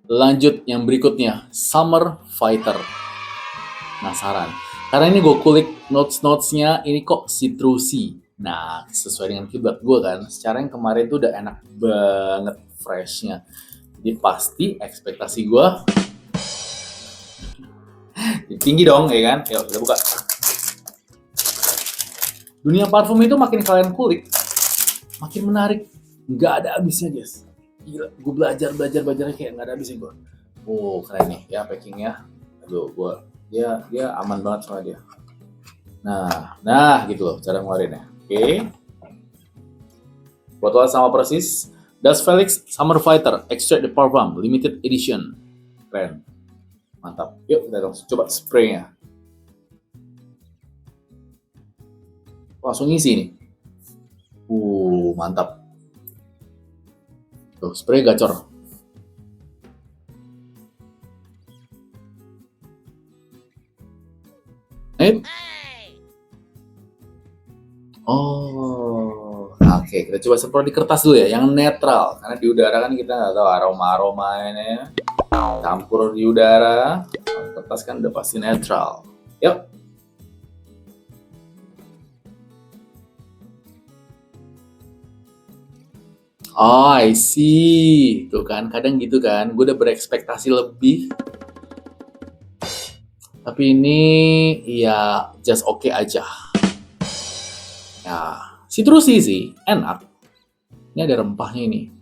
Lanjut yang berikutnya, Summer Fighter. Penasaran? Karena ini gue kulik notes-notesnya, ini kok citrusy. Nah, sesuai dengan kiblat gue kan. Secara yang kemarin tuh udah enak banget freshnya. Jadi pasti ekspektasi gue tinggi dong, ya kan? Yuk kita buka. Dunia parfum itu makin kalian kulik, makin menarik. Nggak ada habisnya, guys. Gila, gue belajar kayak nggak ada habisnya gue. Oh, keren nih ya packingnya. Aduh, dia aman banget sama dia. Nah gitu loh cara ngeluarinnya. Oke. Botolnya sama persis. Das Felix Summer Fighter Extract the Parfum Limited Edition. Keren. Mantap. Yuk kita langsung coba spraynya. Langsung ngisi nih. Mantap. Tuh, spray gacor. Oke, kita coba semprot di kertas dulu ya, yang netral. Karena di udara kan kita nggak tahu aroma-aromanya. Campur di udara, kertas kan udah pasti netral. Yuk. Oh, I see. Tuh kan, kadang gitu kan. Gue udah berekspektasi lebih. Tapi ini ya just oke aja. Ya, citrusy sih, enak. Ini ada rempahnya ini.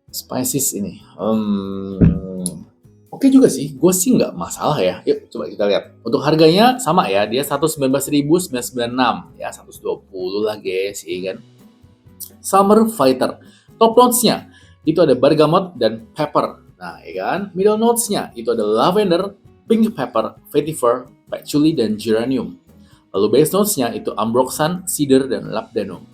Spices ini. Oke juga sih, gue sih nggak masalah ya. Yuk coba kita lihat. Untuk harganya sama ya, dia 119.996. Ya 120 lah guys, iya kan. Summer Fighter. Top notes-nya itu ada bergamot dan pepper. Nah, ya kan. Middle notes-nya itu ada lavender, pink pepper, vetiver, patchouli, dan geranium. Lalu base notes-nya itu ambroxan, cedar, dan labdanum.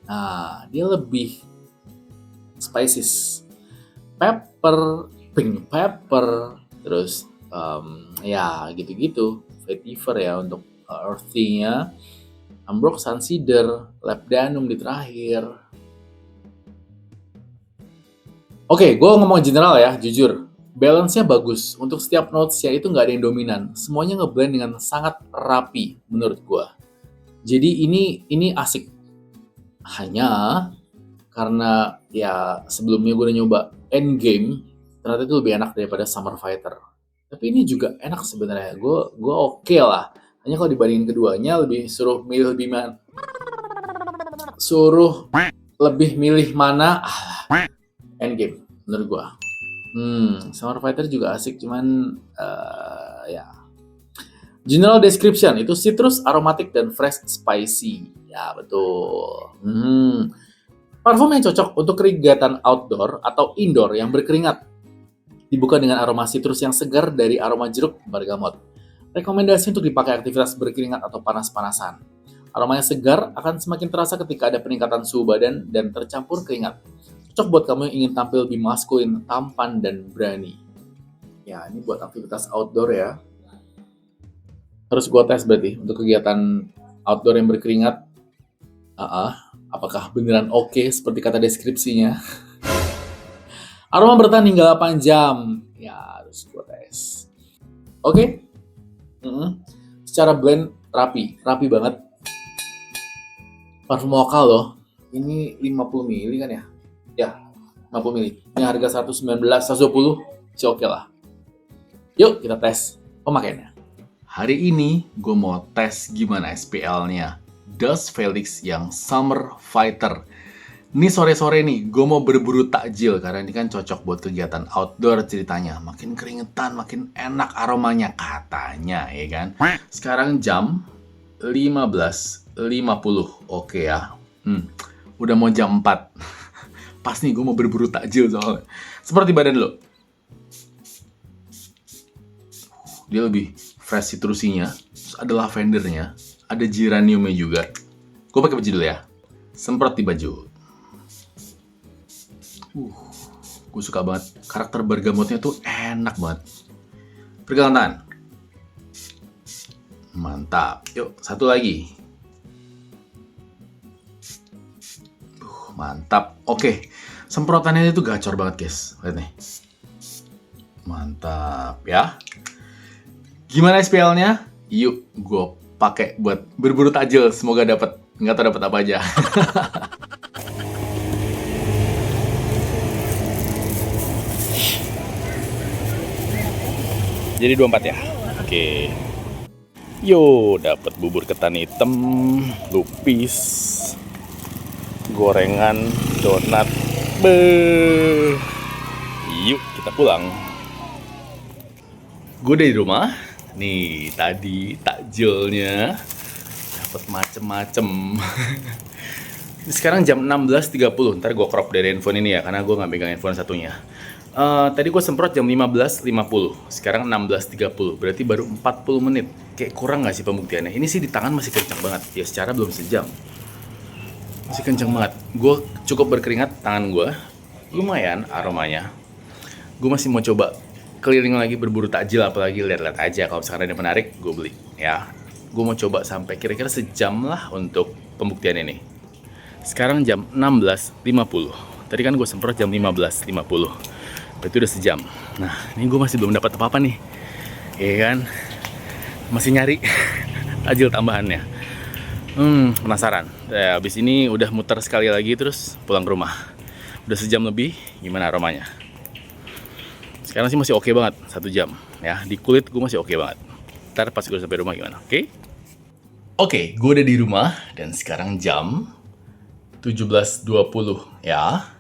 Nah, dia lebih spices. Pepper, pink pepper, terus ya gitu-gitu. Vetiver ya untuk earthy-nya. Ambroxan, cedar, labdanum di terakhir. Oke, gue ngomong general ya, jujur. Balance-nya bagus. Untuk setiap notes-nya itu nggak ada yang dominan. Semuanya ngeblend dengan sangat rapi menurut gue. Jadi ini asik. Hanya karena ya sebelumnya gue udah nyoba Endgame, ternyata itu lebih enak daripada Summer Fighter. Tapi ini juga enak sebenarnya. Gue oke lah. Hanya kalau dibandingin keduanya suruh lebih milih mana Endgame menurut gue. Summer Fighter juga asik, cuman ya. General description itu citrus, aromatic, dan fresh spicy. Ya betul. Parfum yang cocok untuk kegiatan outdoor atau indoor yang berkeringat. Dibuka dengan aroma citrus yang segar dari aroma jeruk bergamot. Rekomendasi untuk dipakai aktivitas berkeringat atau panas-panasan. Aromanya segar akan semakin terasa ketika ada peningkatan suhu badan dan tercampur keringat. Cocok buat kamu yang ingin tampil lebih maskulin, tampan, dan berani. Ya, ini buat aktivitas outdoor ya. Harus gue tes berarti untuk kegiatan outdoor yang berkeringat. Apakah beneran oke seperti kata deskripsinya? Aroma bertahan hingga 8 jam. Ya, harus gue tes. Oke. Secara blend rapi banget. Parfum lokal loh. Ini 50 ml kan ya? Ya, 50 ml. Ini harga 119, 120, sih oke lah. Yuk kita tes pemakaiannya. Hari ini gue mau tes gimana SPL-nya Das Felix yang Summer Fighter. Ini sore-sore nih, gue mau berburu takjil karena ini kan cocok buat kegiatan outdoor ceritanya. Makin keringetan, makin enak aromanya katanya, ya kan? Sekarang jam 15.50, oke ya. Udah mau jam 4. Pas nih gue mau berburu takjil soalnya. Seperti badan lo. Dia lebih fresh citrusinya, terus ada lavendernya, ada geraniumnya juga. Gue pakai baju dulu ya. Semprot di baju. Gue suka banget. Karakter bergamotnya tuh enak banget. Pegangan tangan. Mantap. Yuk, satu lagi. Mantap. Oke. Semprotannya itu gacor banget guys. Lihat nih. Mantap ya. Gimana SPL-nya? Yuk, gue pakai buat berburu takjil. Semoga dapat. Nggak tahu dapat apa aja. Jadi 24 ya? Oke. Yo, dapat bubur ketan hitam, lupis, gorengan, donat. Yuk, kita pulang. Gue udah di rumah. Nih, tadi takjilnya dapat macem-macem. Sekarang jam 16.30. Ntar gue crop dari handphone ini ya, karena gue nggak pegang handphone satunya. Tadi gue semprot jam 15.50, sekarang 16.30, berarti baru 40 menit. Kayak kurang gak sih pembuktiannya? Ini sih di tangan masih kencang banget, ya secara belum sejam. Masih kencang banget. Gue cukup berkeringat, tangan gue lumayan aromanya. Gue masih mau coba keliling lagi berburu takjil, apalagi lihat-lihat aja. Kalau misalkan ada yang menarik, gue beli. Ya, gue mau coba sampai kira-kira sejam lah untuk pembuktian ini. Sekarang jam 16.50. Tadi kan gue semprot jam 15.50. Berarti udah sejam. Nah, ini gue masih belum dapat apa-apa nih. Iya kan? Masih nyari takjil tambahannya. Penasaran. Ya, abis ini udah muter sekali lagi terus pulang ke rumah. Udah sejam lebih, gimana aromanya? Sekarang sih masih oke banget, 1 jam. Ya, di kulit gue masih oke banget. Ntar pas gue sampai rumah gimana, oke? Oke, gue udah di rumah dan sekarang jam 17.20 ya.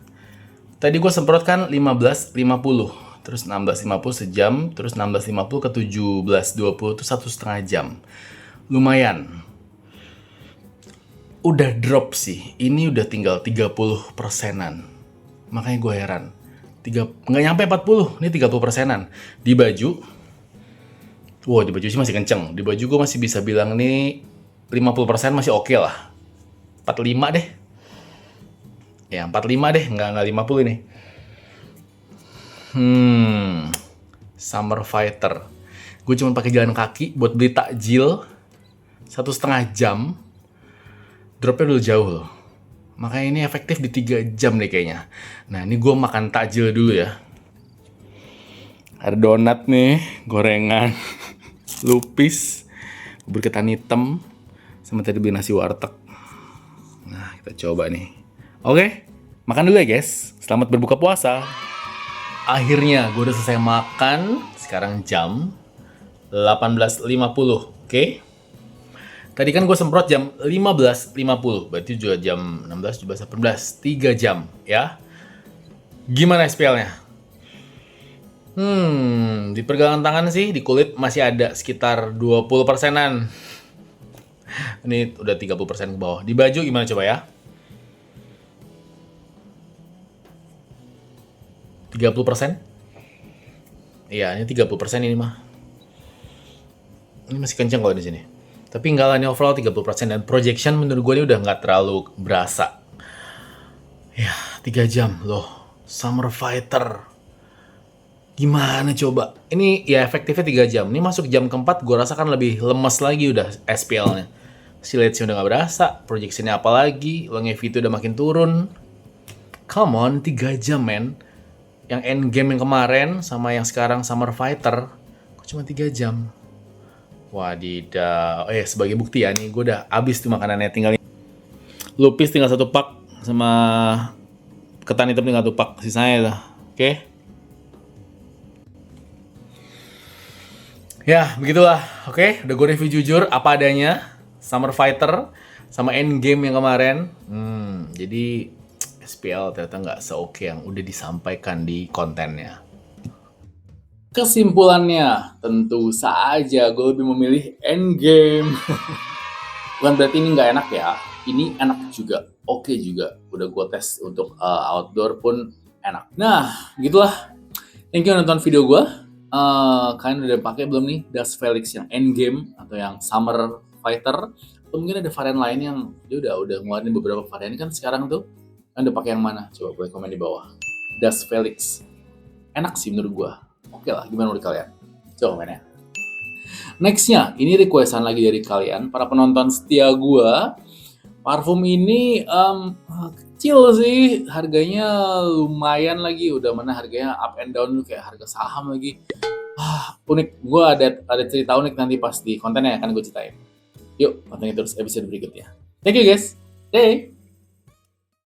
Tadi gue semprot kan 15.50, terus 16.50 sejam, terus 16.50 ke 17.20 itu 1,5 jam. Lumayan. Udah drop sih, ini udah tinggal 30%-an. Makanya gue heran. Nggak nyampe 40, ini 30%-an. Di baju, wow, di baju sih masih kenceng. Di baju gue masih bisa bilang nih 50% masih oke lah. 45 deh. Ya 45 deh, nggak 50 ini. Summer Fighter. Gue cuma pakai jalan kaki buat beli takjil 1,5 jam. Dropnya udah jauh loh. Makanya ini efektif di 3 jam deh kayaknya. Nah ini gue makan takjil dulu ya. Ada donat nih, gorengan, lupis, bubur ketan hitam, sama tadi beli nasi warteg. Nah kita coba nih. Oke, makan dulu ya guys. Selamat berbuka puasa. Akhirnya gue udah selesai makan. Sekarang jam 18.50. Oke. Tadi kan gue semprot jam 15.50. Berarti juga jam 16, 17, 18. 3 jam ya. Gimana SPL-nya? Di pergelangan tangan sih, di kulit masih ada sekitar 20%-an. Ini udah 30% ke bawah. Di baju gimana coba ya? 30%? Iya, ini 30% ini mah. Ini masih kenceng kalau di sini. Tapi enggak lah, ini overall 30%. Dan projection menurut gue ini udah nggak terlalu berasa. Ya, 3 jam loh. Summer Fighter. Gimana coba? Ini ya efektifnya 3 jam. Ini masuk jam keempat, gue rasakan lebih lemes lagi udah SPL-nya. Silhouette-nya udah nggak berasa. Projection-nya apa lagi? Longevity udah makin turun. Come on, 3 jam men. Yang Endgame yang kemarin sama yang sekarang Summer Fighter kok cuma 3 jam. Wadidaw. Sebagai bukti ya nih, gue udah habis tuh makanannya. Tinggal lupis tinggal 1 pak, sama ketan hitam tinggal 1 pak. Sisanya lah. Oke. Ya, begitulah. Oke, udah gue review jujur apa adanya Summer Fighter sama Endgame yang kemarin. Jadi SPL ternyata nggak se-oke yang udah disampaikan di kontennya. Kesimpulannya, tentu saja gue lebih memilih Endgame. Bukan berarti ini nggak enak ya. Ini enak juga, oke juga. Udah gue tes untuk outdoor pun enak. Nah, gitulah. Thank you nonton video gue. Kalian udah pakai belum nih Das Felix yang Endgame atau yang Summer Fighter? Atau mungkin ada varian lain yang dia udah ngeluarin beberapa varian kan sekarang tuh. Anda pakai yang mana? Coba boleh komen di bawah. Das Felix. Enak sih menurut gua. Oke lah, gimana menurut kalian? Coba komen ya. Nextnya, ini requestan lagi dari kalian, para penonton setia gua. Parfum ini kecil sih, harganya lumayan lagi, udah mana harganya up and down kayak harga saham lagi. Unik. Gue ada cerita unik nanti pas di kontennya akan gue ceritain. Yuk, pantengin terus episode berikutnya. Thank you guys. Day.